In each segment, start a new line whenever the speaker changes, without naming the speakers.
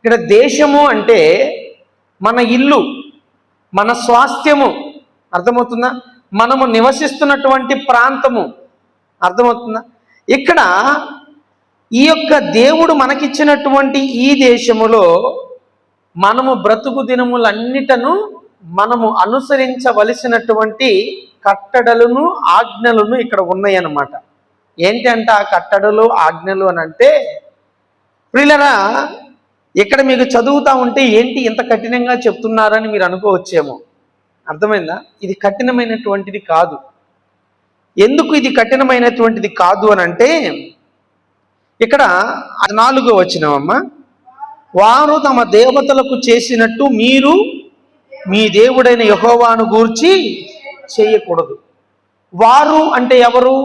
ఇక్కడ దేశము అంటే మన ఇల్లు, మన స్వాస్థ్యము, అర్థమవుతుందా? మనము నివసిస్తున్నటువంటి ప్రాంతము, అర్థమవుతుందా? ఇక్కడ ఈ యొక్క దేవుడు మనకిచ్చినటువంటి ఈ దేశములో మనము బ్రతుకు దినములన్నిటను మనము అనుసరించవలసినటువంటి కట్టడలను ఆజ్ఞలను ఇక్కడ ఉన్నాయన్నమాట. ఏంటంటే ఆ కట్టడలు ఆజ్ఞలు అని అంటే, ప్రియులరా, ఇక్కడ మీకు చదువుతా ఉంటే ఏంటి ఇంత కఠినంగా చెప్తున్నారని మీరు అనుకోవచ్చేమో. అర్థమైందా? ఇది కఠినమైనటువంటిది కాదు. ఎందుకు ఇది కఠినమైనటువంటిది కాదు అని అంటే, ఇక్కడ 4వ వచనమమ్మ, వారు తమ దేవతలకు చేసినట్టు మీరు మీ దేవుడైన యెహోవాను గూర్చి చేయకూడదు. వారు అంటే ఎవరు?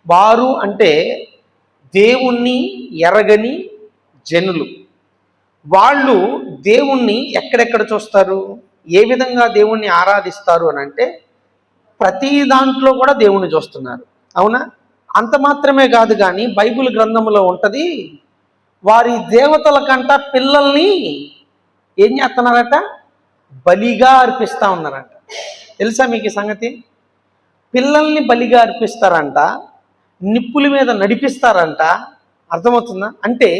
వారు అంటే దేవుణ్ణి ఎరగని జనులు. వాళ్ళు దేవుణ్ణి ఎక్కడెక్కడ చూస్తారు, ఏ విధంగా దేవుణ్ణి ఆరాధిస్తారు అని అంటే, ప్రతి దాంట్లో కూడా దేవుణ్ణి చూస్తున్నారు. అవునా? అంత మాత్రమే కాదు కానీ బైబిల్ గ్రంథంలో ఉంటుంది, వారి దేవతల కంట పిల్లల్ని ఏం చేస్తున్నారట? బలిగా అర్పిస్తూ ఉన్నారంట. తెలుసా మీకు ఈ సంగతి? పిల్లల్ని బలిగా అర్పిస్తారంట, నిప్పుల మీద నడిపిస్తారంట. అర్థమవుతుందా? అంటే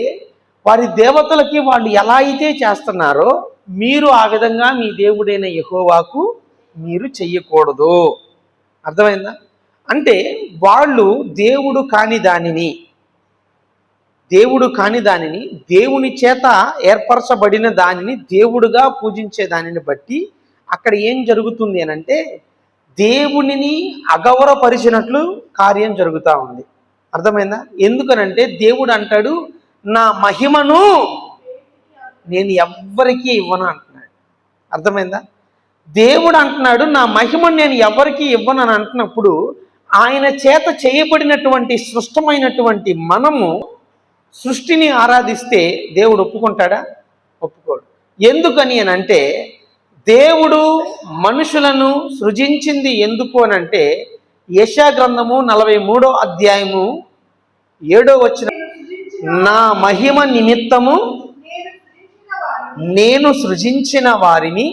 వారి దేవతలకి వాళ్ళు ఎలా అయితే చేస్తున్నారో మీరు ఆ విధంగా మీ దేవుడైన యెహోవాకు మీరు చెయ్యకూడదు. అర్థమైందా? అంటే వాళ్ళు దేవుడు కాని దానిని దేవుని చేత ఏర్పరచబడిన దానిని దేవుడుగా పూజించే దానిని బట్టి అక్కడ ఏం జరుగుతుంది అని అంటే, దేవునిని అగౌరవపరిచినట్లు కార్యం జరుగుతూ ఉంది. అర్థమైందా? ఎందుకనంటే దేవుడు అంటాడు, నా మహిమను నేను ఎవ్వరికీ ఇవ్వను అంటున్నాడు. అర్థమైందా? దేవుడు అంటున్నాడు, నా మహిమను నేను ఎవరికి ఇవ్వను అని అంటున్నప్పుడు, ఆయన చేత చేయబడినటువంటి సృష్టమైనటువంటి మనము సృష్టిని ఆరాధిస్తే దేవుడు ఒప్పుకుంటాడా? ఒప్పుకోడు. ఎందుకని అని అంటే, దేవుడు మనుషులను సృజించింది ఎందుకు అని అంటే, యెషయా గ్రంథము 43వ అధ్యాయము 7వ వచనం, నా మహిమ నిమిత్తము నేను సృజించిన వారిని,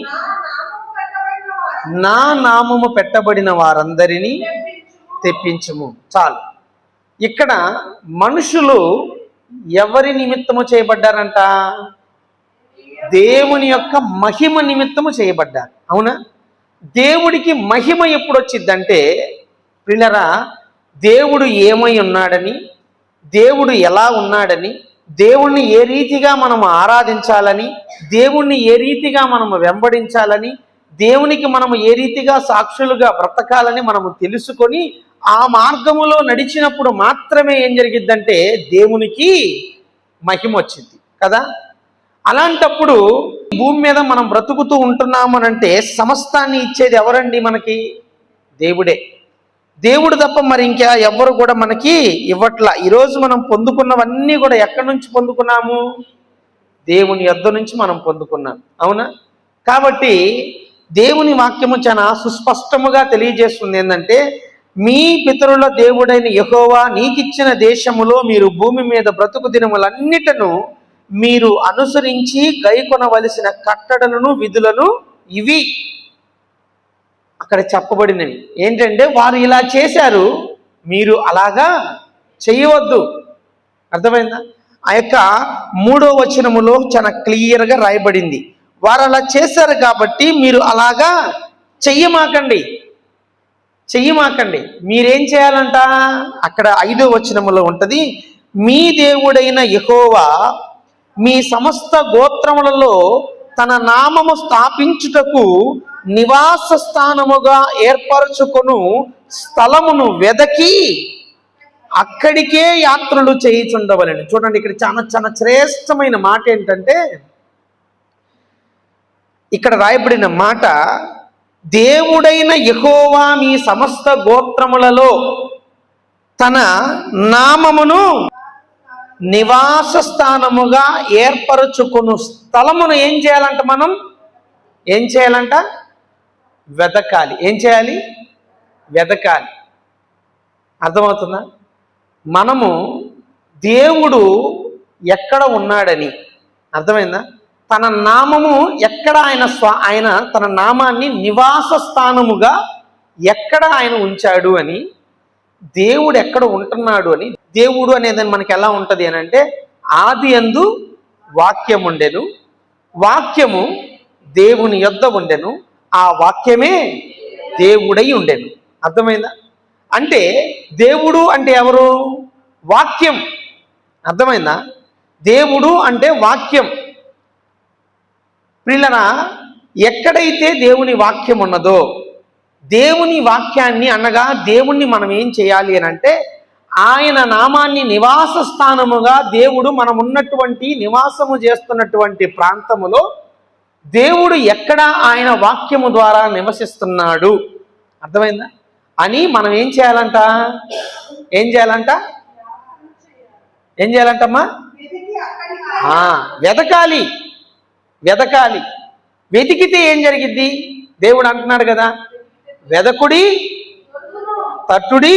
నా నామము పెట్టబడిన వారందరినీ తెప్పించుము. చాలు. ఇక్కడ మనుషులు ఎవరి నిమిత్తము చేయబడ్డారంట? దేవుని యొక్క మహిమ నిమిత్తము చేయబడ్డారు. అవునా? దేవుడికి మహిమ ఎప్పుడు వచ్చిందంటే, ప్రియులరా, దేవుడు ఏమై ఉన్నాడని, దేవుడు ఎలా ఉన్నాడని, దేవుణ్ణి ఏ రీతిగా మనము ఆరాధించాలని, దేవుణ్ణి ఏ రీతిగా మనము వెంబడించాలని, దేవునికి మనము ఏ రీతిగా సాక్షులుగా బ్రతకాలని మనము తెలుసుకొని ఆ మార్గములో నడిచినప్పుడు మాత్రమే ఏం జరిగిద్దంటే దేవునికి మహిమ వచ్చింది కదా. అలాంటప్పుడు భూమి మీద మనం బ్రతుకుతూ ఉంటున్నామనంటే సమస్తాన్ని ఇచ్చేది ఎవరండి? మనకి దేవుడే. దేవుడు తప్ప మరి ఇంకా ఎవరు కూడా మనకి ఇవ్వట్లా. ఈరోజు మనం పొందుకున్నవన్నీ కూడా ఎక్కడి నుంచి పొందుకున్నాము? దేవుని యొద్ద నుంచి మనం పొందుకున్నాం. అవునా? కాబట్టి దేవుని వాక్యము చాలా సుస్పష్టముగా తెలియజేస్తుంది ఏంటంటే, మీ పితరుల దేవుడైన యెహోవా నీకిచ్చిన దేశములో మీరు భూమి మీద బ్రతుకు దినములన్నిటను మీరు అనుసరించి గైకొనవలసిన కట్టడలను విధులను ఇవి అక్కడ చెప్పబడినవి. ఏంటంటే వారు ఇలా చేశారు, మీరు అలాగా చేయవద్దు. అర్థమైందా? ఆ యొక్క 3వ వచనములో చాలా క్లియర్గా రాయబడింది, వారు అలా చేశారు కాబట్టి మీరు అలాగా చెయ్యమాకండి. మీరేం చేయాలంట? అక్కడ 5వ వచనములో ఉంటుంది, మీ దేవుడైన యెహోవా మీ సమస్త గోత్రములలో తన నామము స్థాపించుటకు నివాస స్థానముగా ఏర్పరచుకొను స్థలమును వెదకి అక్కడికే యాత్రలు చేయుచుండవలెను. చూడండి, ఇక్కడ చాలా శ్రేష్టమైన మాట ఏంటంటే, ఇక్కడ రాయబడిన మాట, దేవుడైన యెహోవా మీ సమస్త గోత్రములలో తన నామమును నివాస స్థానముగా ఏర్పరచుకును స్థలమును ఏం చేయాలంట? మనం ఏం చేయాలంట? వెదకాలి. ఏం చేయాలి? వెదకాలి. అర్థమవుతుందా? మనము దేవుడు ఎక్కడ ఉన్నాడని, అర్థమైందా? తన నామము ఎక్కడ ఆయన తన నామాన్ని నివాస స్థానముగా ఎక్కడ ఆయన ఉంచాడు అని, దేవుడు ఎక్కడ ఉంటున్నాడు అని. దేవుడు అనేది మనకి ఎలా ఉంటుంది అని అంటే, ఆది యందు వాక్యం ఉండెను, వాక్యము దేవుని యొద్ద ఉండెను, ఆ వాక్యమే దేవుడై ఉండెను. అర్థమైందా? అంటే దేవుడు అంటే ఎవరు? వాక్యం. అర్థమైందా? దేవుడు అంటే వాక్యం. ప్రియులారా, ఎక్కడైతే దేవుని వాక్యం ఉన్నదో, దేవుని వాక్యాన్ని అనగా దేవుణ్ణి మనం ఏం చేయాలి అని అంటే, ఆయన నామాన్ని నివాస స్థానముగా దేవుడు మనం ఉన్నటువంటి నివాసము చేస్తున్నటువంటి ప్రాంతములో దేవుడు ఎక్కడ ఆయన వాక్యము ద్వారా నివసిస్తున్నాడు, అర్థమైందా అని మనం ఏం చేయాలంట? ఏం చేయాలంటమ్మా? వెతకాలి. వెతికితే ఏం జరిగిద్ది? దేవుడు అంటున్నాడు కదా, వెదకుడి, తట్టుడి,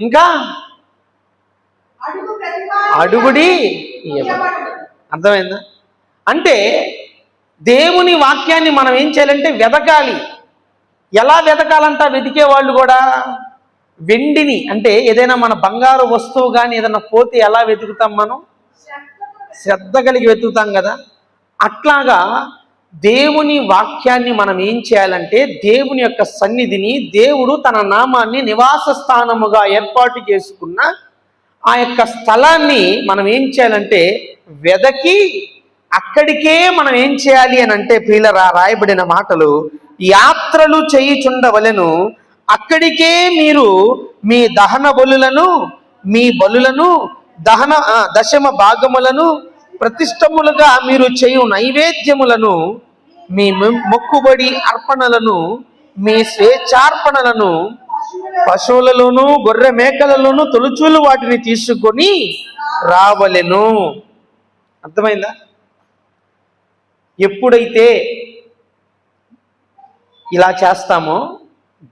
ఇంకా అడుగుడి. అర్థమైందా? అంటే దేవుని వాక్యాన్ని మనం ఏం చేయాలంటే వెతకాలి. ఎలా వెతకాలంట? వెతికే వాళ్ళు కూడా వెండిని, అంటే ఏదైనా మన బంగారు వస్తువు కానీ ఏదైనా పోతే ఎలా వెతుకుతాం? మనం శ్రద్ధ కలిగి వెతుకుతాం కదా. అట్లాగా దేవుని వాక్యాన్ని మనం ఏం చేయాలంటే, దేవుని యొక్క సన్నిధిని, దేవుడు తన నామాన్ని నివాస స్థానముగా ఏర్పాటు చేసుకున్న ఆ యొక్క స్థలాన్ని మనం ఏం చేయాలంటే వెదకి అక్కడికే మనం ఏం చేయాలి అని అంటే, ప్రియులారా, రాయబడిన మాటలు, యాత్రలు చేయుచుండవలెను, అక్కడికే మీరు మీ దహన బలులను, మీ బలులను, దశమ భాగములను, ప్రతిష్టములుగా మీరు చేయు నైవేద్యములను, మీ మొక్కుబడి అర్పణలను, మీ స్వేచ్ఛార్పణలను, పశువులలోను గొర్రె మేకలలోను తొలుచూలు వాటిని తీసుకొని రావలెను. అర్థమైందా? ఎప్పుడైతే ఇలా చేస్తామో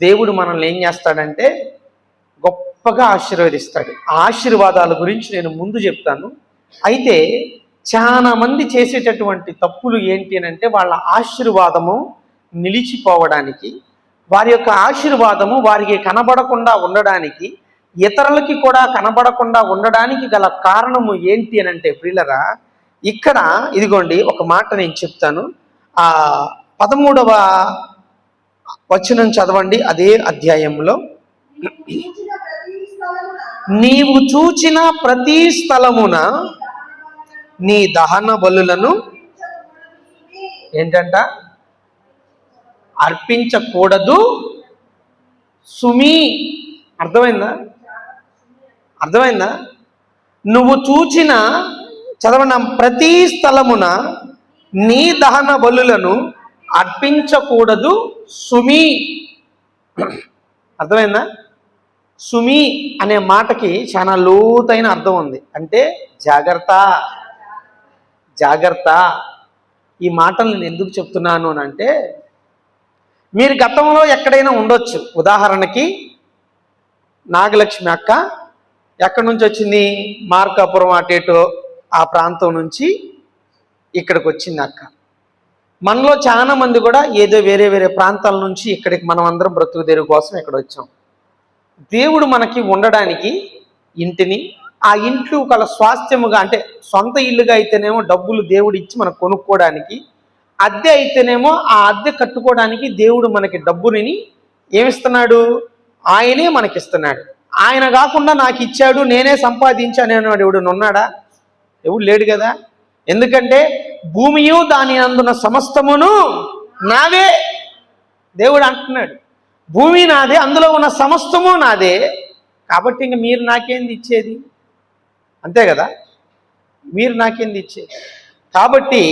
దేవుడు మనల్ని ఏం చేస్తాడంటే గొప్పగా ఆశీర్వదిస్తాడు. ఆ ఆశీర్వాదాల గురించి నేను ముందు చెప్తాను. అయితే చాలా మంది చేసేటటువంటి తప్పులు ఏంటి అని అంటే, వాళ్ళ ఆశీర్వాదము నిలిచిపోవడానికి, వారి యొక్క ఆశీర్వాదము వారికి కనబడకుండా ఉండడానికి, ఇతరులకి కూడా కనబడకుండా ఉండడానికి గల కారణము ఏంటి అని అంటే, ప్రియులరా, ఇక్కడ ఇదిగోండి ఒక మాట నేను చెప్తాను. 13వ వచనం చదవండి అదే అధ్యాయంలో. నీవు చూచిన ప్రతి స్థలమున నీ దహన బలులను ఏంటంట? అర్పించకూడదు సుమి. అర్థమైందా? నువ్వు చూచిన చదవన ప్రతి స్థలమున నీ దహన బలులను అర్పించకూడదు సుమి. అర్థమైందా? సుమి అనే మాటకి చాలా లోతైన అర్థం ఉంది. అంటే జాగ్రత్త. ఈ మాటలు నేను ఎందుకు చెప్తున్నాను అని అంటే, మీరు గతంలో ఎక్కడైనా ఉండొచ్చు. ఉదాహరణకి నాగలక్ష్మి అక్క ఎక్కడి నుంచి వచ్చింది? మార్కాపురం అటేటో ఆ ప్రాంతం నుంచి ఇక్కడికి వచ్చింది అక్క. మనలో చాలా మంది కూడా ఏదో వేరే వేరే ప్రాంతాల నుంచి ఇక్కడికి మనం అందరం బ్రతుకు తెరువు కోసం ఇక్కడ వచ్చాం. దేవుడు మనకి ఉండడానికి ఇంటిని, ఆ ఇంట్లో కల స్వాస్థ్యముగా, అంటే సొంత ఇల్లుగా అయితేనేమో డబ్బులు దేవుడు ఇచ్చి మనకు కొనుక్కోవడానికి, అద్దె అయితేనేమో ఆ అద్దె కట్టుకోవడానికి దేవుడు మనకి డబ్బుని ఏమిస్తున్నాడు? ఆయనే మనకిస్తున్నాడు. ఆయన కాకుండా నాకు ఇచ్చాడు, నేనే సంపాదించానేవాడు ఎవడు ఉన్నాడా? ఎవడు లేడు కదా. ఎందుకంటే భూమియు దాని అందున సమస్తమును నాదే. దేవుడు అంటున్నాడు, భూమి నాదే, అందులో ఉన్న సమస్తము నాదే. కాబట్టి ఇంక మీరు నాకేంది ఇచ్చేది? అంతే కదా, మీరు నాకేంది ఇచ్చేది? కాబట్టి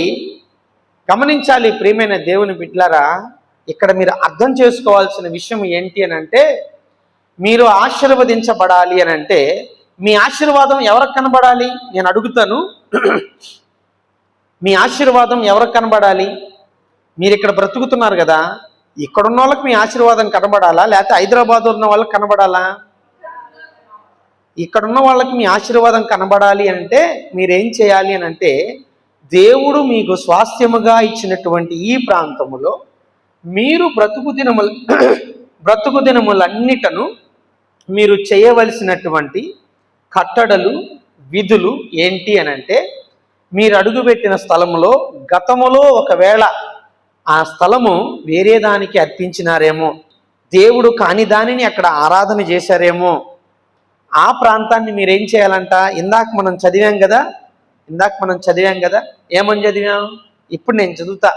గమనించాలి ప్రియమైన దేవుని బిడ్డలారా, ఇక్కడ మీరు అర్థం చేసుకోవాల్సిన విషయం ఏంటి అని అంటే, మీరు ఆశీర్వదించబడాలి అని అంటే మీ ఆశీర్వాదం ఎవరికి కనబడాలి? నేను అడుగుతాను, మీ ఆశీర్వాదం ఎవరికి కనబడాలి? మీరు ఇక్కడ బ్రతుకుతున్నారు కదా, ఇక్కడున్న వాళ్ళకి మీ ఆశీర్వాదం కనబడాలా, లేకపోతే హైదరాబాద్లో ఉన్న వాళ్ళకి కనబడాలా? ఇక్కడున్న వాళ్ళకి మీ ఆశీర్వాదం కనబడాలి అంటే మీరేం చేయాలి అని అంటే, దేవుడు మీకు స్వాస్థ్యముగా ఇచ్చినటువంటి ఈ ప్రాంతములో మీరు బ్రతుకు దినములన్నిటను మీరు చేయవలసినటువంటి కట్టడలు, విధులు ఏంటి అని అంటే, మీరు అడుగుపెట్టిన స్థలములో గతములో ఒకవేళ ఆ స్థలము వేరే దానికి అర్పించినారేమో, దేవుడు కాని దానిని అక్కడ ఆరాధన చేశారేమో, ఆ ప్రాంతాన్ని మీరేం చేయాలంట? ఇందాక మనం చదివాం కదా, ఏమని చదివాం? ఇప్పుడు నేను చదువుతా,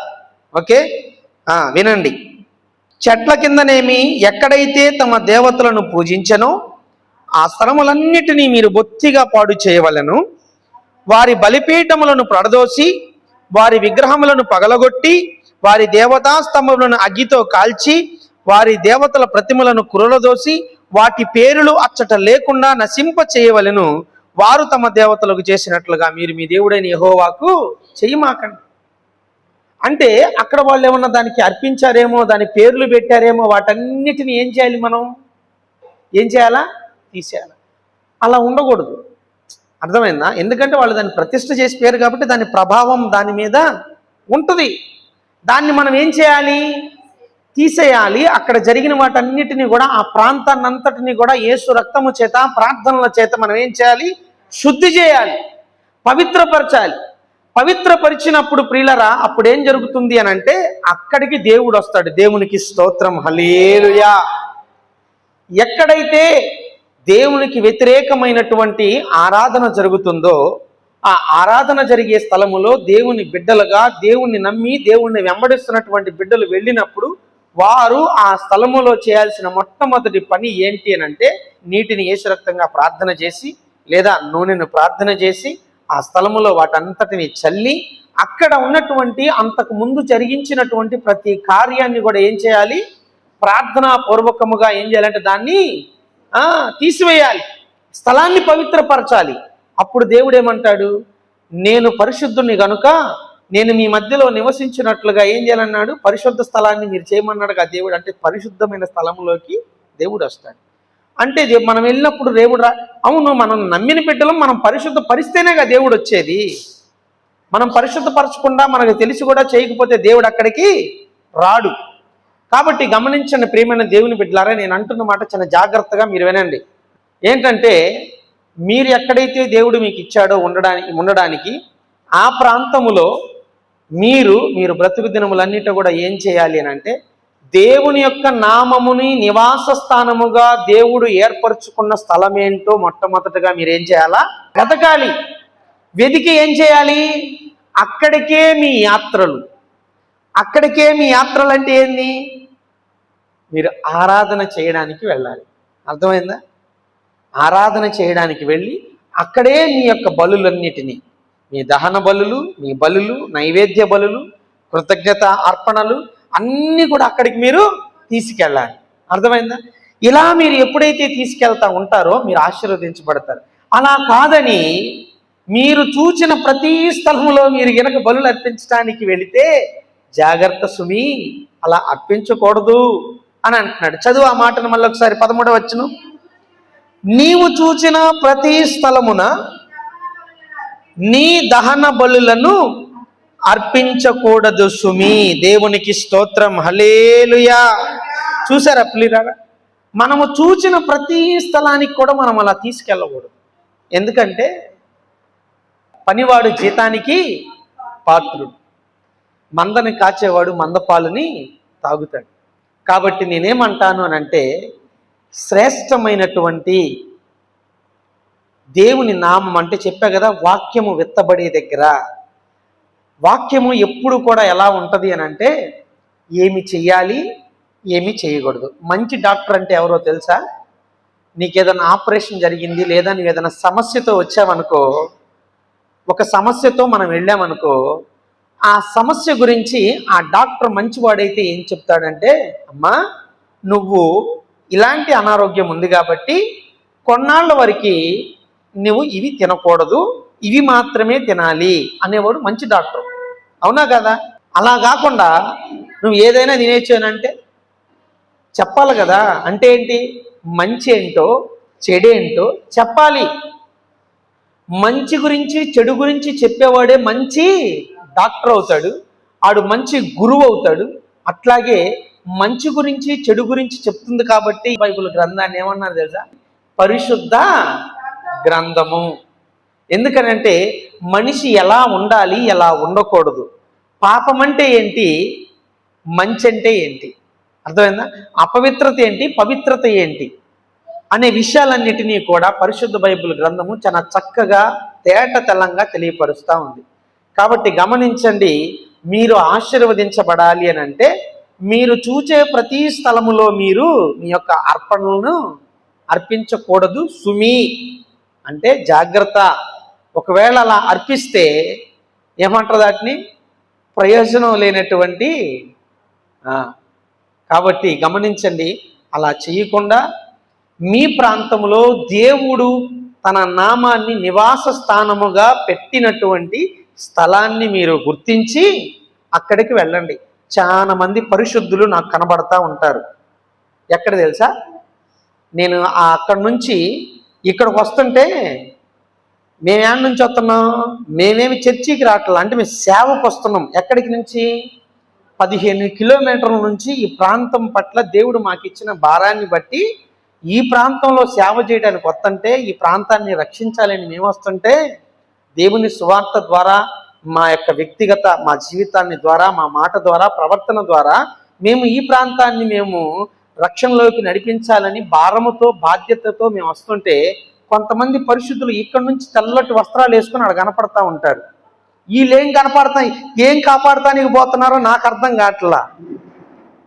ఓకే? వినండి. చెట్ల కిందనేమి ఎక్కడైతే తమ దేవతలను పూజించనో ఆ స్థలములన్నిటినీ మీరు బొత్తిగా పాడు చేయవలెను. వారి బలిపీఠములను పడదోసి వారి విగ్రహములను పగలగొట్టి వారి దేవతా స్తంభములను అగ్గితో కాల్చి వారి దేవతల ప్రతిమలను కురలదోసి వాటి పేరులు అచ్చట లేకుండా నశింప చేయవలెను. వారు తమ దేవతలకు చేసినట్లుగా మీరు మీ దేవుడైన యెహోవాకు చెయ్యమాకండి. అంటే అక్కడ వాళ్ళు ఏమన్నా దానికి అర్పించారేమో, దాని పేర్లు పెట్టారేమో, వాటన్నిటిని ఏం చేయాలి? మనం ఏం చేయాలా? తీసేయాలి. అలా ఉండకూడదు. అర్థమైందా? ఎందుకంటే వాళ్ళు దాన్ని ప్రతిష్ఠ చేసి పేరు కాబట్టి దాని ప్రభావం దాని మీద ఉంటుంది. దాన్ని మనం ఏం చేయాలి? తీసేయాలి. అక్కడ జరిగిన వాటన్నిటిని కూడా, ఆ ప్రాంతాన్ని అంతటిని కూడా యేసు రక్తము చేత, ప్రార్థనల చేత మనం ఏం చేయాలి? శుద్ధి చేయాలి, పవిత్రపరచాలి. పవిత్రపరిచినప్పుడు ప్రియులరా, అప్పుడు ఏం జరుగుతుంది అని అంటే, అక్కడికి దేవుడు వస్తాడు. దేవునికి స్తోత్రం, హల్లెలూయా. ఎక్కడైతే దేవునికి వ్యతిరేకమైనటువంటి ఆరాధన జరుగుతుందో, ఆ ఆరాధన జరిగే స్థలములో దేవుని బిడ్డలుగా, దేవుణ్ణి నమ్మి దేవుణ్ణి వెంబడిస్తున్నటువంటి బిడ్డలు వెళ్ళినప్పుడు వారు ఆ స్థలములో చేయాల్సిన మొట్టమొదటి పని ఏంటి అని అంటే, నీటిని యేసురక్తంగా ప్రార్థన చేసి లేదా నూనెను ప్రార్థన చేసి ఆ స్థలములో వాటంతటిని చల్లి అక్కడ ఉన్నటువంటి అంతకు ముందు జరిగించినటువంటి ప్రతి కార్యాన్ని కూడా ఏం చేయాలి? ప్రార్థనా పూర్వకముగా ఏం చేయాలంటే దాన్ని తీసివేయాలి, స్థలాన్ని పవిత్రపరచాలి. అప్పుడు దేవుడు ఏమంటాడు? నేను పరిశుద్ధుని గనుక నేను మీ మధ్యలో నివసించినట్లుగా ఏం చేయాలన్నాడు? పరిశుద్ధ స్థలాన్ని మీరు చేయమన్నాడు కదా దేవుడు. అంటే పరిశుద్ధమైన స్థలంలోకి దేవుడు వస్తాడు. అంటే మనం వెళ్ళినప్పుడు దేవుడు అవును, మనం నమ్మిన బిడ్డలం మనం పరిశుద్ధ పరిస్తేనేగా దేవుడు వచ్చేది. మనం పరిశుద్ధపరచకుండా మనకు తెలిసి కూడా చేయకపోతే దేవుడు అక్కడికి రాడు. కాబట్టి గమనించండి ప్రియమైన దేవుని బిడ్డలారా, నేను అంటున్న మాట చాలా జాగ్రత్తగా మీరు వినండి. ఏంటంటే, మీరు ఎక్కడైతే దేవుడు మీకు ఇచ్చాడో ఉండడానికి ఆ ప్రాంతములో మీరు బ్రతుకు దినములన్నిటి కూడా ఏం చేయాలి అని అంటే, దేవుని యొక్క నామముని నివాస స్థానముగా దేవుడు ఏర్పరచుకున్న స్థలం ఏంటో మొట్టమొదటిగా మీరు ఏం చేయాలా? వెతకాలి. వెతికి ఏం చేయాలి? అక్కడికే మీ యాత్రలు. అక్కడికే మీ యాత్రలు అంటే ఏంది? మీరు ఆరాధన చేయడానికి వెళ్ళాలి. అర్థమైందా? ఆరాధన చేయడానికి వెళ్ళి అక్కడే మీ యొక్క బలులన్నిటినీ, మీ దహన బలులు, మీ బలులు, నైవేద్య బలులు, కృతజ్ఞత అర్పణలు అన్నీ కూడా అక్కడికి మీరు తీసుకెళ్ళాలి. అర్థమైందా? ఇలా మీరు ఎప్పుడైతే తీసుకెళ్తా ఉంటారో మీరు ఆశీర్వదించబడతారు. అలా కాదని మీరు చూచిన ప్రతి స్థలంలో మీరు గనక బలులు అర్పించడానికి వెళితే జాగ్రత్త సుమి, అలా అర్పించకూడదు అని అంటున్నాడు. చదువు ఆ మాటను మళ్ళీ ఒకసారి 13వ వచనం. నీవు చూచిన ప్రతి స్థలమున నీ దహన బలులను అర్పించకూడదు సుమి. దేవునికి స్తోత్రం, హల్లెలూయా. చూసారా ప్రియులారా? మనము చూచిన ప్రతి స్థలానికి కూడా మనం అలా తీసుకెళ్ళకూడదు. ఎందుకంటే పనివాడు జీతానికి పాత్రుడు, మందని కాచేవాడు మందపాలుని తాగుతాడు. కాబట్టి నేనేమంటాను అని అంటే, శ్రేష్టమైనటువంటి దేవుని నామం అంటే చెప్పా కదా, వాక్యము విత్తబడే దగ్గర వాక్యము ఎప్పుడు కూడా ఎలా ఉంటుంది అని అంటే, ఏమి చెయ్యాలి, ఏమి చేయకూడదు. మంచి డాక్టర్ అంటే ఎవరో తెలుసా? నీకేదైనా ఆపరేషన్ జరిగింది లేదా నువ్వు ఏదైనా సమస్యతో వచ్చావనుకో, ఒక సమస్యతో మనం వెళ్ళామనుకో, ఆ సమస్య గురించి ఆ డాక్టర్ మంచివాడైతే ఏం చెప్తాడంటే, అమ్మా నువ్వు ఇలాంటి అనారోగ్యం ఉంది కాబట్టి కొన్నాళ్ళ వరకు నువ్వు ఇవి తినకూడదు, ఇవి మాత్రమే తినాలి అనేవాడు మంచి డాక్టర్. అవునా కదా? అలా కాకుండా నువ్వు ఏదైనా తినేచ్చానంటే చెప్పాలి కదా. అంటే ఏంటి? మంచి ఏంటో చెడేంటో చెప్పాలి. మంచి గురించి చెడు గురించి చెప్పేవాడే మంచి డాక్టర్ అవుతాడు, ఆడు మంచి గురువు అవుతాడు. అట్లాగే మంచి గురించి చెడు గురించి చెప్తుంది కాబట్టి బైబిల్ గ్రంథాన్ని ఏమన్నారు తెలుసా? పరిశుద్ధ గ్రంథము. ఎందుకనంటే మనిషి ఎలా ఉండాలి, ఎలా ఉండకూడదు, పాపం అంటే ఏంటి, మంచి అంటే ఏంటి, అర్థమైందా? అపవిత్రత ఏంటి, పవిత్రత ఏంటి అనే విషయాలన్నిటినీ కూడా పరిశుద్ధ బైబిల్ గ్రంథము చాలా చక్కగా తేట తెల్లంగా తెలియపరుస్తూ ఉంది. కాబట్టి గమనించండి, మీరు ఆశీర్వదించబడాలి అని అంటే మీరు చూచే ప్రతి స్థలములో మీరు మీ యొక్క అర్పణలను అర్పించకూడదు సుమి, అంటే జాగ్రత్త. ఒకవేళ అలా అర్పిస్తే ఏమంటారు దాటిని? ప్రయోజనం లేనటువంటి. కాబట్టి గమనించండి, అలా చేయకుండా మీ ప్రాంతంలో దేవుడు తన నామాన్ని నివాస స్థానముగా పెట్టినటువంటి స్థలాన్ని మీరు గుర్తించి అక్కడికి వెళ్ళండి. చాలా మంది పరిశుద్ధులు నాకు కనబడతా ఉంటారు. ఎక్కడ తెలుసా? నేను అక్కడి నుంచి ఇక్కడికి వస్తుంటే, మేము ఏడ నుంచి వస్తున్నాం, మేమేమి చర్చికి రావట్లేదు, అంటే మేము సేవకు వస్తున్నాం. ఎక్కడికి నుంచి? 15 కిలోమీటర్ల నుంచి ఈ ప్రాంతం పట్ల దేవుడు మాకు ఇచ్చిన భారాన్ని బట్టి ఈ ప్రాంతంలో సేవ చేయడానికి వస్తుంటే, ఈ ప్రాంతాన్ని రక్షించాలని మేము వస్తుంటే, దేవుని సువార్త ద్వారా మా యొక్క వ్యక్తిగత మా జీవితాన్ని ద్వారా, మా మాట ద్వారా, ప్రవర్తన ద్వారా మేము ఈ ప్రాంతాన్ని మేము రక్షణలోకి నడిపించాలని భారముతో బాధ్యతతో మేము వస్తుంటే, కొంతమంది పరిశుద్ధులు ఇక్కడ నుంచి తెల్లటి వస్త్రాలు వేసుకుని అక్కడ కనపడతా ఉంటారు. వీళ్ళేం కనపడతాయి, ఏం కాపాడతానికి పోతున్నారో నాకు అర్థం కావట్లా.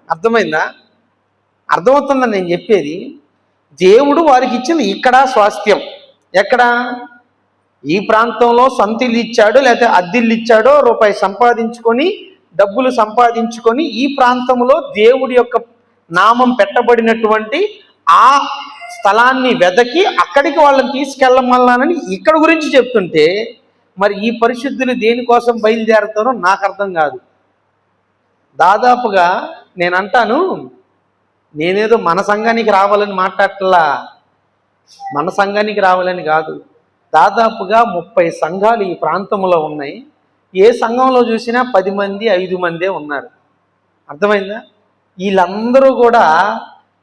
అర్థమైందా? అర్థమవుతుందని నేను చెప్పేది. దేవుడు వారికి ఇచ్చింది ఇక్కడ స్వాస్థ్యం. ఎక్కడ? ఈ ప్రాంతంలో సొంతిల్లు ఇచ్చాడో లేకపోతే అద్దిల్లు ఇచ్చాడో, రూపాయి సంపాదించుకొని డబ్బులు సంపాదించుకొని ఈ ప్రాంతంలో దేవుడి యొక్క నామం పెట్టబడినటువంటి ఆ స్థలాన్ని వెదకి అక్కడికి వాళ్ళని తీసుకెళ్ళమన్నానని ఇక్కడ గురించి చెప్తుంటే, మరి ఈ పరిశుద్ధులు దేనికోసం బయలుదేరుతారో నాకు అర్థం కాదు. దాదాపుగా నేను అంటాను, నేనేదో మన సంఘానికి రావాలని మాట్లాడట్లా, మన సంఘానికి రావాలని కాదు. దాదాపుగా 30 సంఘాలు ఈ ప్రాంతంలో ఉన్నాయి. ఏ సంఘంలో చూసినా 10 మంది 5 మందే ఉన్నారు. అర్థమైందా? వీళ్ళందరూ కూడా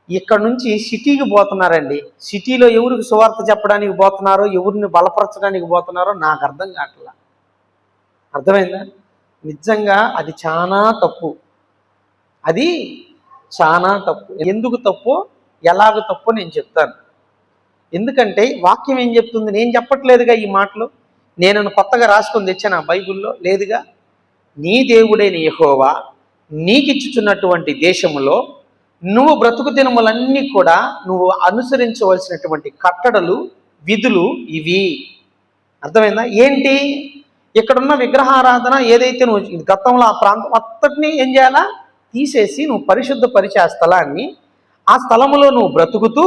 ఇక్కడ నుంచి సిటీకి పోతున్నారండి. సిటీలో ఎవరికి సువార్త చెప్పడానికి పోతున్నారో, ఎవరిని బలపరచడానికి పోతున్నారో నాకు అర్థం కావట్లా. అర్థమైందా? నిజంగా అది చాలా తప్పు. అది చాలా తప్పు. ఎందుకు తప్పు, ఎలాగ తప్పు నేను చెప్తాను. ఎందుకంటే వాక్యం ఏం చెప్తుంది? నేను చెప్పట్లేదుగా ఈ మాటలు, నేను కొత్తగా రాసుకొని తెచ్చాను ఆ బైబిల్లో లేదుగా. నీ దేవుడైన యెహోవా నీకిచ్చుచున్నటువంటి దేశములో నువ్వు బ్రతుకు దినములన్నీ కూడా నువ్వు అనుసరించవలసినటువంటి కట్టడలు, విధులు ఇవి. అర్థమైందా? ఏంటి? ఇక్కడున్న విగ్రహారాధన ఏదైతే నువ్వు గతంలో ఆ ప్రాంతం అంతటినీ ఏం చేయాలా? తీసేసి నువ్వు పరిశుద్ధపరిచే ఆ స్థలాన్ని, ఆ స్థలములో నువ్వు బ్రతుకుతూ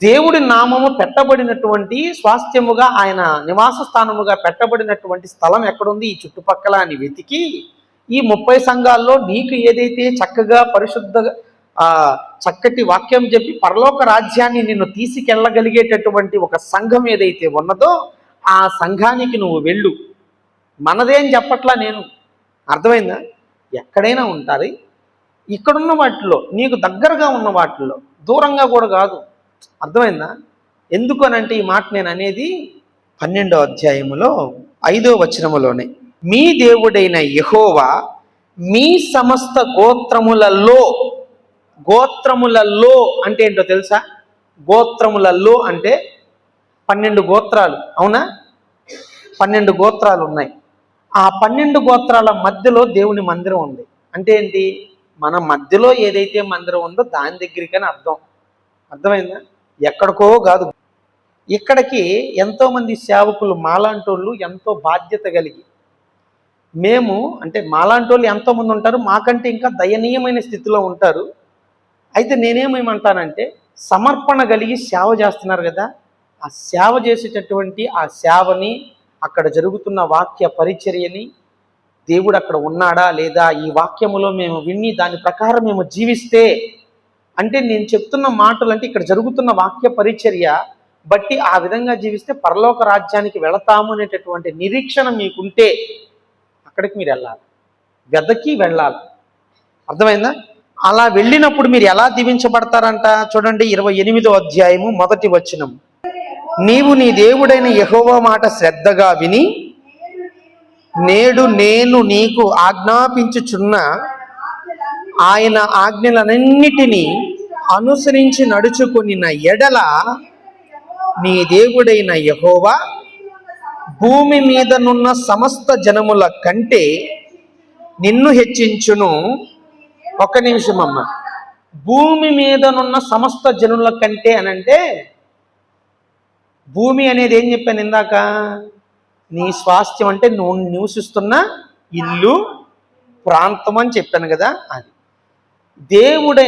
దేవుడి నామము పెట్టబడినటువంటి స్వాస్థ్యముగా, ఆయన నివాస స్థానముగా పెట్టబడినటువంటి స్థలం ఎక్కడుంది ఈ చుట్టుపక్కల అని వెతికి, ఈ 30 సంఘాల్లో నీకు ఏదైతే చక్కగా పరిశుద్ధ చక్కటి వాక్యం చెప్పి పరలోక రాజ్యాన్ని నిన్ను తీసుకెళ్ళగలిగేటటువంటి ఒక సంఘం ఏదైతే ఉన్నదో ఆ సంఘానికి నువ్వు వెళ్ళు. మనదేం చెప్పట్లా నేను. అర్థమైందా? ఎక్కడైనా ఉంటారు. ఇక్కడున్న వాటిలో నీకు దగ్గరగా ఉన్న వాటిల్లో, దూరంగా కూడా కాదు. అర్థమైందా? ఎందుకు అనంటే ఈ మాట నేను అనేది 12వ అధ్యాయములో 5వ వచనములోనే, మీ దేవుడైన యెహోవా మీ సమస్త గోత్రములలో, గోత్రములలో అంటే ఏంటో తెలుసా? గోత్రములలో అంటే 12 గోత్రాలు. అవునా? 12 గోత్రాలు ఉన్నాయి. ఆ 12 గోత్రాల మధ్యలో దేవుని మందిరం ఉంది. అంటే ఏంటి? మన మధ్యలో ఏదైతే మందిరం ఉందో దాని దగ్గరికని అర్థం. అర్థమైందా? ఎక్కడికో కాదు. ఇక్కడికి ఎంతోమంది సేవకులు మాలాంటోళ్ళు ఎంతో బాధ్యత కలిగి, మేము అంటే మాలాంటోళ్ళు ఎంతోమంది ఉంటారు, మాకంటే ఇంకా దయనీయమైన స్థితిలో ఉంటారు. అయితే నేనేమేమంటానంటే, సమర్పణ కలిగి సేవ చేస్తున్నారు కదా, ఆ సేవ చేసేటటువంటి ఆ సేవని, అక్కడ జరుగుతున్న వాక్య పరిచర్యని, దేవుడు అక్కడ ఉన్నాడా లేదా, ఈ వాక్యములో మేము విని దాని ప్రకారం మేము జీవిస్తే, అంటే నేను చెప్తున్న మాటలు అంటే ఇక్కడ జరుగుతున్న వాక్య పరిచర్య బట్టి ఆ విధంగా జీవిస్తే పరలోక రాజ్యానికి వెళతాము అనేటటువంటి నిరీక్షణ మీకుంటే అక్కడికి మీరు వెళ్ళాలి, వెదకి వెళ్ళాలి. అర్థమైందా? అలా వెళ్ళినప్పుడు మీరు ఎలా దీవించబడతారంట? చూడండి 28వ అధ్యాయము 1వ వచనం. నీవు నీ దేవుడైన యెహోవా మాట శ్రద్ధగా విని నేడు నేను నీకు ఆజ్ఞాపించుచున్న ఆయన ఆజ్ఞలన్నిటినీ అనుసరించి నడుచుకొనిన ఎడల నీ దేవుడైన యెహోవా భూమి మీదనున్న సమస్త జనముల కంటే నిన్ను హెచ్చించును. ఒక్క నిమిషం అమ్మ. భూమి మీదనున్న సమస్త జనుల కంటే అనంటే భూమి అనేది ఏం చెప్పాను ఇందాక? నీ స్వాస్థ్యం అంటే నువ్వు నివసిస్తున్న ఇల్లు, ప్రాంతం అని చెప్పాను కదా. అది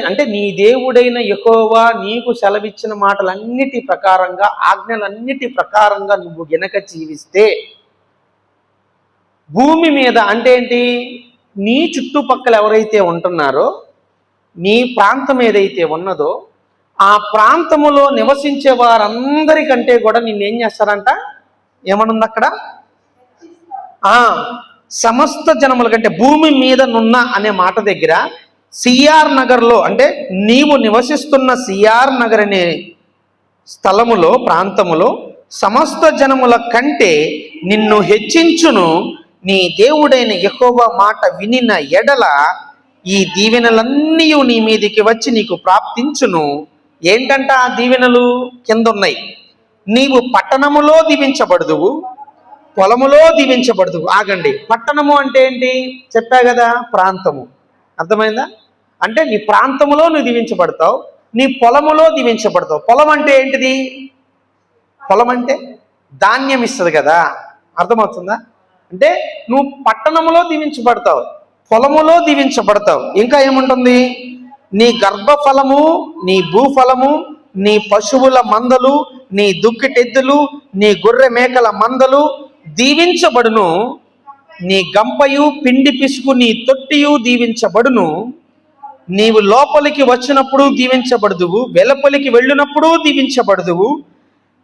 అంటే నీ దేవుడైన యెహోవా నీకు సెలవిచ్చిన మాటలన్నిటి ప్రకారంగా, ఆజ్ఞలన్నిటి ప్రకారంగా నువ్వు గనక జీవిస్తే భూమి మీద అంటే ఏంటి? నీ చుట్టుపక్కల ఎవరైతే ఉంటున్నారో, నీ ప్రాంతం ఏదైతే ఉన్నదో ఆ ప్రాంతములో నివసించే వారందరికంటే కూడా నిన్నేం చేస్తారంట? ఏమనుంది అక్కడ? సమస్త జనముల కంటే, భూమి మీద నున్న అనే మాట దగ్గర సిఆర్ నగర్లో అంటే నీవు నివసిస్తున్న సిఆర్ నగర్ అనే స్థలములో, ప్రాంతములో సమస్త జనముల కంటే నిన్ను హెచ్చించును నీ దేవుడైన యెహోవా మాట వినిన ఎడల ఈ దీవెనలన్నీ నీ మీదికి వచ్చి నీకు ప్రాప్తించును. ఏంటంట ఆ దీవెనలు? కింద ఉన్నాయి. నీవు పట్టణములో దీవించబడుదువు, పొలములో దీవించబడుదువు. ఆగండి, పట్టణము అంటే ఏంటి చెప్పా కదా? ప్రాంతము. అర్థమైందా? అంటే నీ ప్రాంతములో నువ్వు దీవించబడతావు, నీ పొలములో దీవించబడతావు. పొలం అంటే ఏంటిది? పొలం అంటే ధాన్యం ఇస్తుంది కదా. అర్థమవుతుందా? అంటే నువ్వు పట్టణములో దీవించబడతావు, పొలములో దీవించబడతావు. ఇంకా ఏముంటుంది? నీ గర్భఫలము, నీ భూఫలము, నీ పశువుల మందలు, నీ దుక్కిటెద్దులు, నీ గొర్రె మేకల మందలు దీవించబడును. నీ గంపయు పిండి పిసుకు నీ తొట్టియు దీవించబడును. నీవు లోపలికి వచ్చినప్పుడు దీవించబడుదువు, వెలుపలికి వెళ్ళినప్పుడు దీవించబడుదువు.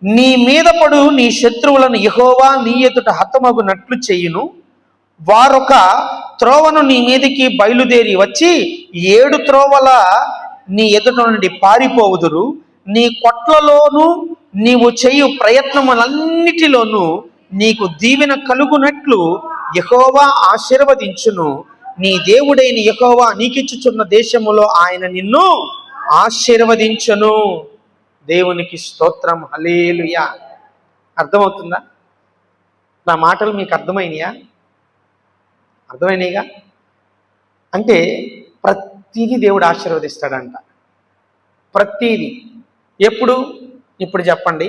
నీ మీద పడు నీ శత్రువులను యెహోవా నీ ఎదుట హతమగునట్లు చెయ్యును. వారొక త్రోవను నీ మీదికి బయలుదేరి వచ్చి 7 త్రోవల నీ ఎదుట నుండి పారిపోవుదురు. నీ కొట్లలోను నీవు చేయు ప్రయత్నములన్నిటిలోనూ నీకు దీవెన కలుగునట్లు యెహోవా ఆశీర్వదించును. నీ దేవుడైన యెహోవా నీకిచ్చుచున్న దేశములో ఆయన నిన్ను ఆశీర్వదించును. దేవునికి స్తోత్రం. హల్లెలూయా. అర్థమవుతుందా? నా మాటలు మీకు అర్థమైనయా? అర్థమైనయిగా? అంటే ప్రతిదీ దేవుడు ఆశీర్వదిస్తాడంట. ప్రతిదీ. ఎప్పుడు? ఇప్పుడు చెప్పండి.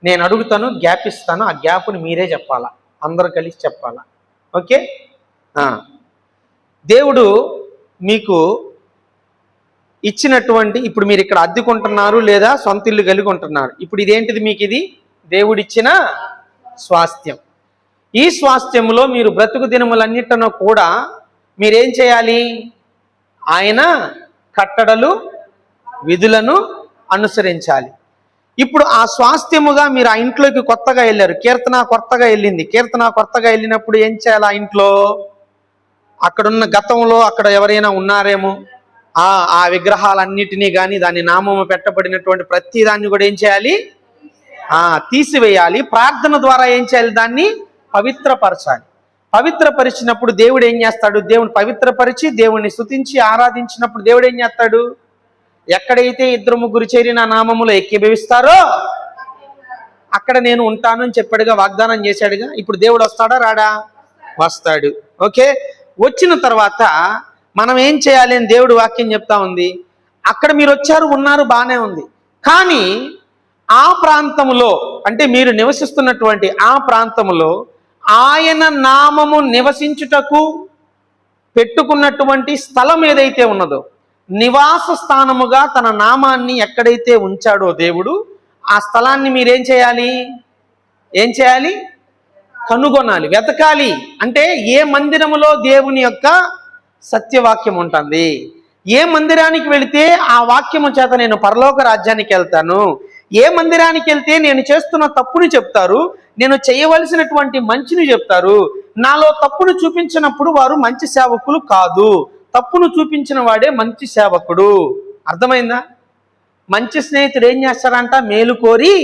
నేను అడుగుతాను, గ్యాప్ ఇస్తాను. ఆ గ్యాప్ని మీరే చెప్పాలా, అందరూ కలిసి చెప్పాలా. ఓకే? దేవుడు మీకు ఇచ్చినటువంటి, ఇప్పుడు మీరు ఇక్కడ అద్దెకుంటున్నారు లేదా సొంత ఇల్లు కలిగి ఉంటున్నారు. ఇప్పుడు ఇదేంటిది? మీకు ఇది దేవుడిచ్చిన స్వాస్థ్యం. ఈ స్వాస్థ్యములో మీరు బ్రతుకు దినములన్నిటిలో కూడా మీరేం చేయాలి? ఆయన కట్టడలు, విధులను అనుసరించాలి. ఇప్పుడు ఆ స్వాస్థ్యముగా మీరు ఆ ఇంట్లోకి కొత్తగా వెళ్ళారు. కీర్తన కొత్తగా వెళ్ళింది. కీర్తన కొత్తగా వెళ్ళినప్పుడు ఏం చేయాలి? ఆ ఇంట్లో అక్కడున్న గతంలో అక్కడ ఎవరైనా ఉన్నారేమో, ఆ విగ్రహాలన్నిటినీ కానీ దాని నామము పెట్టబడినటువంటి ప్రతి దాన్ని కూడా ఏం చేయాలి? తీసివేయాలి. ప్రార్థన ద్వారా ఏం చేయాలి? దాన్ని పవిత్రపరచాలి. పవిత్రపరిచినప్పుడు దేవుడు ఏం చేస్తాడు? దేవుని పవిత్రపరిచి దేవుణ్ణి స్తుతించి ఆరాధించినప్పుడు దేవుడు ఏం చేస్తాడు? ఎక్కడైతే 2-3 చేరి నా నామములో ఏకీభవిస్తారో అక్కడ నేను ఉంటాను అని చెప్పాడుగా, వాగ్దానం చేశాడుగా. ఇప్పుడు దేవుడు వస్తాడా రాడా? వస్తాడు. ఓకే, వచ్చిన తర్వాత మనం ఏం చేయాలి అని దేవుడు వాక్యం చెప్తా ఉంది. అక్కడ మీరు వచ్చారు, ఉన్నారు, బాగానే ఉంది. కానీ ఆ ప్రాంతములో అంటే మీరు నివసిస్తున్నటువంటి ఆ ప్రాంతములో ఆయన నామము నివసించుటకు పెట్టుకున్నటువంటి స్థలం ఏదైతే ఉన్నదో, నివాస స్థానముగా తన నామాన్ని ఎక్కడైతే ఉంచాడో దేవుడు, ఆ స్థలాన్ని మీరేం చేయాలి? ఏం చేయాలి? కనుగొనాలి, వెతకాలి. అంటే ఏ మందిరములో దేవుని యొక్క సత్యవాక్యం ఉంటుంది, ఏ మందిరానికి వెళితే ఆ వాక్యము చేత నేను పరలోక రాజ్యానికి వెళ్తాను, ఏ మందిరానికి వెళ్తే నేను చేస్తున్న తప్పుని చెప్తారు, నేను చేయవలసినటువంటి మంచిని చెప్తారు. నాలో తప్పును చూపించినప్పుడు వారు మంచి సేవకులు కాదు, తప్పును చూపించిన వాడే మంచి సేవకుడు. అర్థమైందా? మంచి స్నేహితుడు ఏం చేస్తారంట? మేలు కోరి.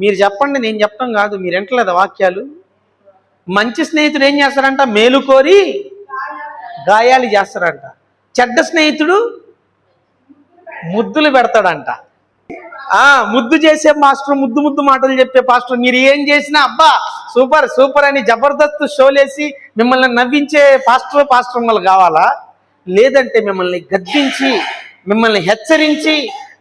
మీరు చెప్పండి, నేను చెప్పడం కాదు, మీరు వింటలేదా వాక్యాలు? మంచి స్నేహితుడు ఏం చేస్తారంట? మేలు కోరి గాయాలు చేస్తారంట. చెడ్డ స్నేహితుడు ముద్దులు పెడతాడంట. ముద్దు చేసే మాస్టర్, ముద్దు ముద్దు మాటలు చెప్పే పాస్టర్, మీరు ఏం చేసినా అబ్బా సూపర్ సూపర్ అని జబర్దస్త్ షోలేసి మిమ్మల్ని నవ్వించే పాస్టర్లు కావాలా? లేదంటే మిమ్మల్ని గద్దించి, మిమ్మల్ని హెచ్చరించి,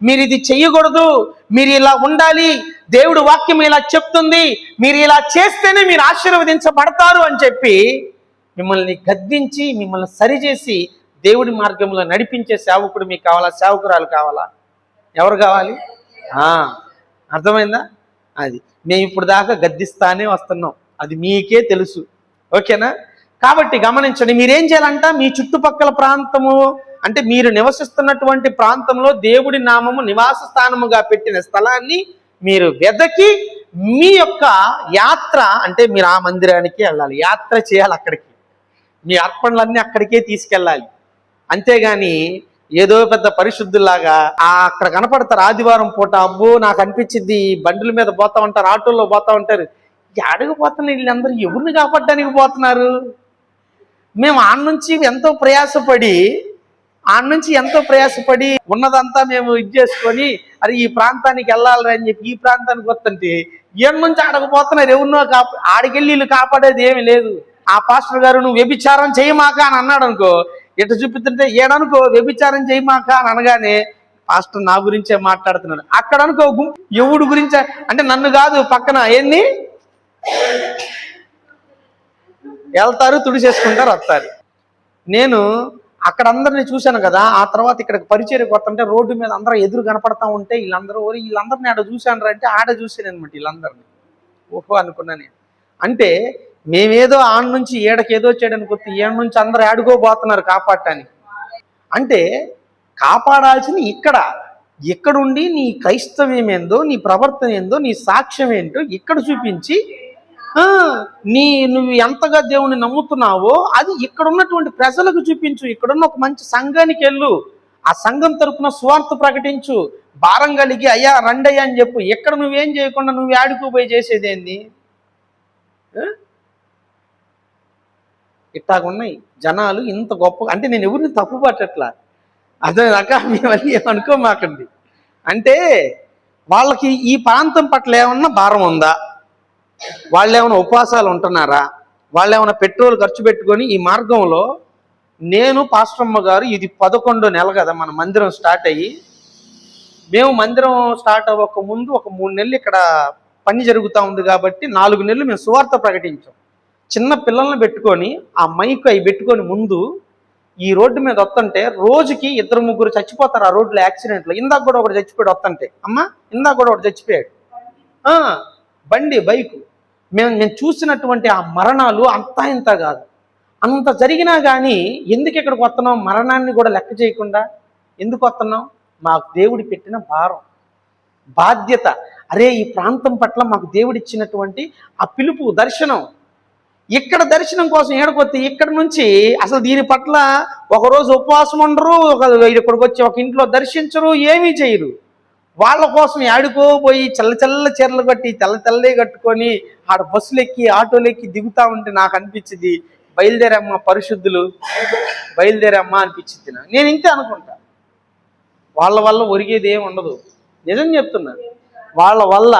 మీరు ఇది చెయ్యకూడదు, మీరు ఇలా ఉండాలి, దేవుడు వాక్యం ఇలా చెప్తుంది, మీరు ఇలా చేస్తేనే మీరు ఆశీర్వదించబడతారు అని చెప్పి మిమ్మల్ని గద్దించి, మిమ్మల్ని సరిచేసి దేవుడి మార్గంలో నడిపించే సేవకుడు మీకు కావాలా? సేవకురాలు కావాలా? ఎవరు కావాలి? అర్థమైందా? అది మేము ఇప్పుడు దాకా గద్దిస్తానే వస్తున్నాం, అది మీకే తెలుసు. ఓకేనా? కాబట్టి గమనించండి, మీరేం చేయాలంట? మీ చుట్టుపక్కల ప్రాంతము, అంటే మీరు నివసిస్తున్నటువంటి ప్రాంతంలో దేవుడి నామము నివాస స్థానముగా పెట్టిన స్థలాన్ని మీరు వెదకి మీ యొక్క యాత్ర, అంటే మీరు ఆ మందిరానికి వెళ్ళాలి, యాత్ర చేయాలి, అక్కడికి మీ అర్పణలన్నీ అక్కడికే తీసుకెళ్ళాలి. అంతేగాని ఏదో పెద్ద పరిశుద్ధులాగా అక్కడ కనపడతారు ఆదివారం పూట, అబ్బో నాకు అనిపించింది, బండ్ల మీద పోతా ఉంటారు, ఆటోల్లో పోతా ఉంటారు, అడగపోతున్నారు వీళ్ళందరూ ఎవరిని కాపాడడానికి పోతున్నారు? మేము ఆడ నుంచి ఎంతో ప్రయాసపడి ఉన్నదంతా మేము ఇది చేసుకొని, అది ఈ ప్రాంతానికి వెళ్ళాలి అని చెప్పి ఈ ప్రాంతానికి వస్తుంటే ఏం నుంచి అడగపోతున్నారు, ఎవరినో ఆడికెళ్ళి వీళ్ళు కాపాడేది ఏమి లేదు. ఆ పాస్టర్ గారు నువ్వు వ్యభిచారం చేయమాక అని అన్నాడు అనుకో, ఎటు చూపిస్తుంటే ఏడనుకో వ్యభిచారం చేయమాక అని అనగానే పాస్టర్ నా గురించే మాట్లాడుతున్నాడు. అక్కడ అనుకో ఎవడు గురించి అంటే నన్ను కాదు, పక్కన ఏంది వెళ్తారు, తుడిచేసుకుంటారు, వస్తారు. నేను అక్కడ అందరిని చూశాను కదా, ఆ తర్వాత ఇక్కడికి పరిచయం కొత్తంటే రోడ్డు మీద అందరూ ఎదురు కనపడతా ఉంటే వీళ్ళందరినీ ఆడ చూశాను అంటే ఆడ చూసాను అనమాట వీళ్ళందరినీ. ఓహో అనుకున్నాను. అంటే మేమేదో ఆడ నుంచి ఏడకేదో చేయడానికి వస్తే ఏడ నుంచి అందరూ ఆడుకోబోతున్నారు కాపాడటానికి. అంటే కాపాడాల్సింది ఇక్కడుండి నీ క్రైస్తవ్యం ఏందో, నీ ప్రవర్తన ఏందో, నీ సాక్ష్యం ఏంటో ఇక్కడ చూపించి నువ్వు ఎంతగా దేవుణ్ణి నమ్ముతున్నావో అది ఇక్కడ ఉన్నటువంటి ప్రజలకు చూపించు. ఇక్కడున్న ఒక మంచి సంఘానికి వెళ్ళు, ఆ సంఘం తరపున సువార్త ప్రకటించు, భారం కలిగి అయ్యా రండయ్యా అని చెప్పు. ఎక్కడ నువ్వేం చేయకుండా నువ్వు ఆడుకోపోయి చేసేది ఏంది? ఇట్టాగున్నాయి జనాలు ఇంత గొప్ప. అంటే నేను ఎవరిని తప్పు పట్టట్లా, అదే రక మేమన్నీ అనుకోమాకండి. అంటే వాళ్ళకి ఈ ప్రాంతం పట్ల ఏమన్నా భారం ఉందా? వాళ్ళు ఏమైనా ఉపవాసాలు ఉంటున్నారా? వాళ్ళు ఏమైనా పెట్రోల్ ఖర్చు పెట్టుకొని ఈ మార్గంలో, నేను పాస్టమ్మ గారు ఇది 11వ నెల కదా మన మందిరం స్టార్ట్ అయ్యి, మేము మందిరం స్టార్ట్ అవ్వక ముందు ఒక 3 నెలలు ఇక్కడ పని జరుగుతూ ఉంది కాబట్టి 4 నెలలు మేము సువార్త ప్రకటించాం. చిన్న పిల్లల్ని పెట్టుకొని ఆ మైక్ అవి పెట్టుకొని ముందు ఈ రోడ్డు మీద వస్తుంటే రోజుకి 2-3 చచ్చిపోతారు ఆ రోడ్లో యాక్సిడెంట్లో. ఇందాక కూడా ఒకటి చచ్చిపోయాడు వస్తుంటే, ఇందాక కూడా ఒకటి చచ్చిపోయాడు. బైకు మేము చూసినటువంటి ఆ మరణాలు అంతా ఇంత కాదు, అంత జరిగినా కానీ ఎందుకు ఇక్కడికి వస్తున్నాం? మరణాన్ని కూడా లెక్క చేయకుండా ఎందుకు వస్తున్నాం? మాకు దేవుడి పెట్టిన భారం, బాధ్యత. అరే ఈ ప్రాంతం పట్ల మాకు దేవుడిచ్చినటువంటి ఆ పిలుపు, దర్శనం. ఇక్కడ దర్శనం కోసం ఏడకొస్తే ఇక్కడ నుంచి అసలు దీని పట్ల ఒకరోజు ఉపవాసం ఉండరు, ఇక్కడికి వచ్చి ఒక ఇంట్లో దర్శించరు, ఏమీ చేయరు. వాళ్ళ కోసం ఆడుకోపోయి చల్ల చీరలు కట్టి తెల్లే కట్టుకొని ఆడ బస్సులు ఎక్కి ఆటోలు ఎక్కి దిగుతా ఉంటే నాకు అనిపించింది, బయలుదేరమ్మా పరిశుద్ధులు, బయలుదేరమ్మా అనిపించింది. నేను ఇంతే అనుకుంటా. వాళ్ళ వల్ల ఒరిగేది ఏమి ఉండదు, నిజం చెప్తున్నా. వాళ్ళ వల్ల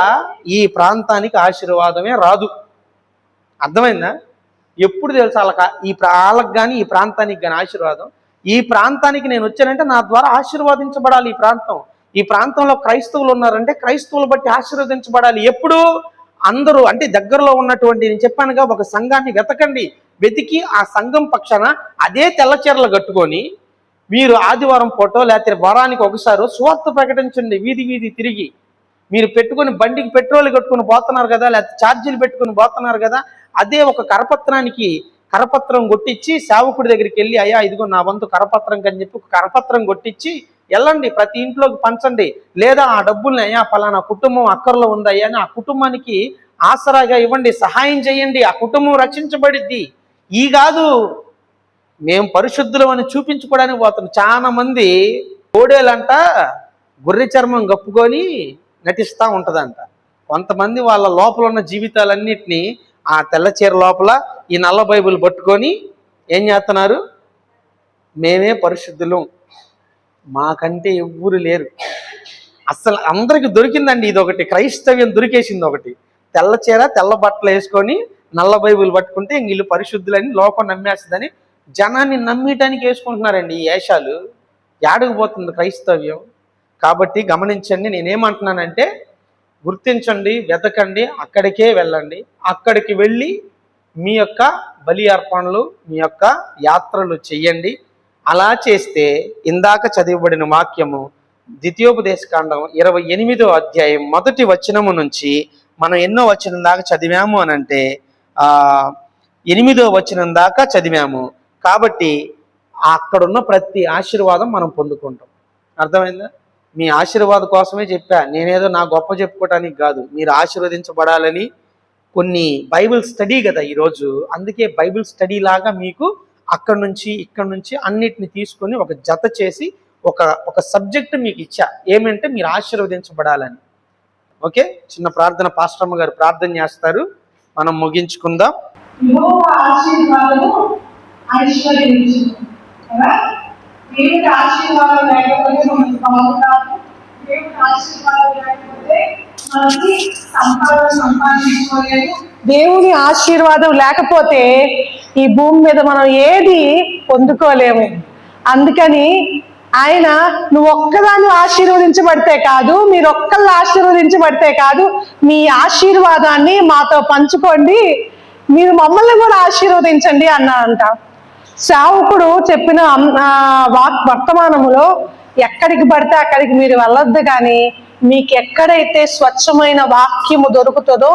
ఈ ప్రాంతానికి ఆశీర్వాదమే రాదు. అర్థమైందా? ఎప్పుడు తెలుసు వాళ్ళకి కానీ ఈ ప్రాంతానికి కానీ ఆశీర్వాదం. ఈ ప్రాంతానికి నేను వచ్చానంటే నా ద్వారా ఆశీర్వాదించబడాలి ఈ ప్రాంతం. ఈ ప్రాంతంలో క్రైస్తవులు ఉన్నారంటే క్రైస్తవులు బట్టి ఆశీర్వదించబడాలి. ఎప్పుడు? అందరూ, అంటే దగ్గరలో ఉన్నటువంటి, నేను చెప్పానుగా, ఒక సంఘాన్ని వెతికి ఆ సంఘం పక్షాన అదే తెల్ల చీరలు కట్టుకొని మీరు ఆదివారం పూటో లేకపోతే వారానికి ఒకసారి సువార్త ప్రకటించండి. వీధి తిరిగి మీరు పెట్టుకొని బండికి పెట్రోల్ కట్టుకొని పోతున్నారు కదా, లేకపోతే ఛార్జీలు పెట్టుకొని పోతున్నారు కదా, అదే ఒక కరపత్రం కొట్టించి సేవకుడి దగ్గరికి వెళ్ళి, అయ్యా ఇదిగో నా వంతు కరపత్రం అని చెప్పి ఒక కరపత్రం కొట్టించి వెళ్ళండి, ప్రతి ఇంట్లోకి పంచండి. లేదా ఆ డబ్బుల్ని, అయ్యా పలానా కుటుంబం అక్కర్లో ఉందయ్యా అని ఆ కుటుంబానికి ఆసరాగా ఇవ్వండి, సహాయం చేయండి, ఆ కుటుంబం రక్షించబడిద్ది. ఈ కాదు మేము పరిశుద్ధులం అని చూపించుకోవడానికి పోతున్నాం. చాలా మంది కోడేలంట గొర్రె చర్మం కప్పుకొని నటిస్తూ ఉంటుందంట. కొంతమంది వాళ్ళ లోపల ఉన్న జీవితాలన్నిటినీ ఆ తెల్ల చీర లోపల ఈ నల్ల బైబిల్ పట్టుకొని ఏం చేస్తున్నారు, మేమే పరిశుద్ధులం, మాకంటే ఎవ్వరు లేరు. అసలు అందరికి దొరికిందండి ఇది ఒకటి, క్రైస్తవ్యం దొరికేసింది ఒకటి. తెల్ల చీర తెల్ల బట్టలు వేసుకొని నల్ల బైబిల్ పట్టుకుంటే ఇంక వీళ్ళు పరిశుద్ధులని లోకం నమ్మేస్తుందని జనాన్ని నమ్మటానికి వేసుకుంటున్నారండి ఈ వేషాలు. ఏడకపోతుంది క్రైస్తవ్యం. కాబట్టి గమనించండి, నేనేమంటున్నానంటే గుర్తించండి, వెతకండి, అక్కడికే వెళ్ళండి. అక్కడికి వెళ్ళి మీ యొక్క బలి అర్పణలు, మీ యొక్క యాత్రలు చెయ్యండి. అలా చేస్తే ఇందాక చదివబడిన వాక్యము ద్వితీయోపదేశకాండం 28వ అధ్యాయం 1వ వచనము నుంచి మనం ఎన్నో వచనం దాకా చదివాము అనంటే 8వ వచనం దాకా చదివాము. కాబట్టి అక్కడున్న ప్రతి ఆశీర్వాదం మనం పొందుకుంటాం. అర్థమైందా? మీ ఆశీర్వాదం కోసమే చెప్పా, నేనేదో నా గొప్ప చెప్పుకోవటానికి కాదు, మీరు ఆశీర్వదించబడాలని. కొన్ని బైబిల్ స్టడీ కదా ఈరోజు, అందుకే బైబిల్ స్టడీ లాగా మీకు అక్కడి నుంచి ఇక్కడి నుంచి అన్నిటిని తీసుకొని ఒక జత చేసి ఒక సబ్జెక్ట్ మీకు ఇచ్చా, ఏమంటే మీరు ఆశీర్వదించబడాలని. ఓకే, చిన్న ప్రార్థన పాస్టర్మ్మ గారు ప్రార్థన చేస్తారు, మనం ముగించుకుందాం.
దేవుడి ఆశీర్వాదం లేకపోతే మనకు బాగుంటాము. దేవుడి ఆశీర్వాదం లేకపోతే మనకి సంపాదించుకోలేదు. దేవుని ఆశీర్వాదం లేకపోతే ఈ భూమి మీద మనం ఏది పొందుకోలేము. అందుకని ఆయన నువ్వు ఒక్కదాన్ని ఆశీర్వదించబడితే కాదు, మీరు ఒక్కళ్ళు ఆశీర్వదించబడితే కాదు, మీ ఆశీర్వాదాన్ని మాతో పంచుకోండి, మీరు మమ్మల్ని కూడా ఆశీర్వదించండి అన్నారంట. సేవకుడు చెప్పిన వర్తమానములో ఎక్కడికి పడితే అక్కడికి మీరు వెళ్ళొద్దు, కానీ మీకు ఎక్కడైతే స్వచ్ఛమైన వాక్యము దొరుకుతుందో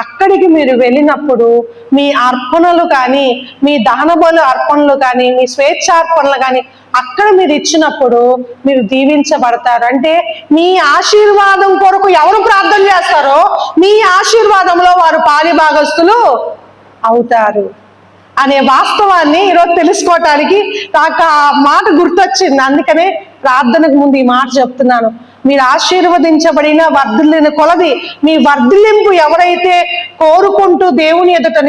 అక్కడికి మీరు వెళ్ళినప్పుడు మీ అర్పణలు కానీ, మీ దహన బలు అర్పణలు కానీ, మీ స్వేచ్ఛార్పణలు కానీ అక్కడ మీరు ఇచ్చినప్పుడు మీరు దీవించబడతారు. అంటే మీ ఆశీర్వాదం కొరకు ఎవరు ప్రార్థన చేస్తారో మీ ఆశీర్వాదంలో వారు పాలిభాగస్తులు అవుతారు అనే వాస్తవాన్ని ఈరోజు తెలుసుకోవటానికి నాకు ఆ మాట గుర్తొచ్చింది. అందుకనే ప్రార్థనకు ముందు ఈ మాట చెప్తున్నాను. మీరు ఆశీర్వదించబడిన వర్ధిల్లిన కొలది మీ వర్ధిల్లింపు ఎవరైతే కోరుకుంటూ దేవుని ఎదుట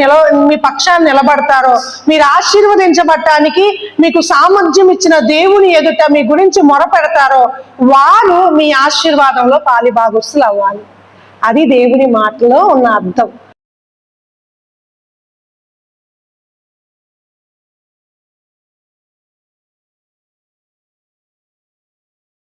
మీ పక్షాన్ని నిలబడతారో, మీరు ఆశీర్వదించబడటానికి మీకు సామర్థ్యం ఇచ్చిన దేవుని ఎదుట మీ గురించి మొరపెడతారో వారు మీ ఆశీర్వాదంలో పాలిభాగస్తులు అవ్వాలి. అది దేవుని మాటలో ఉన్న అర్థం.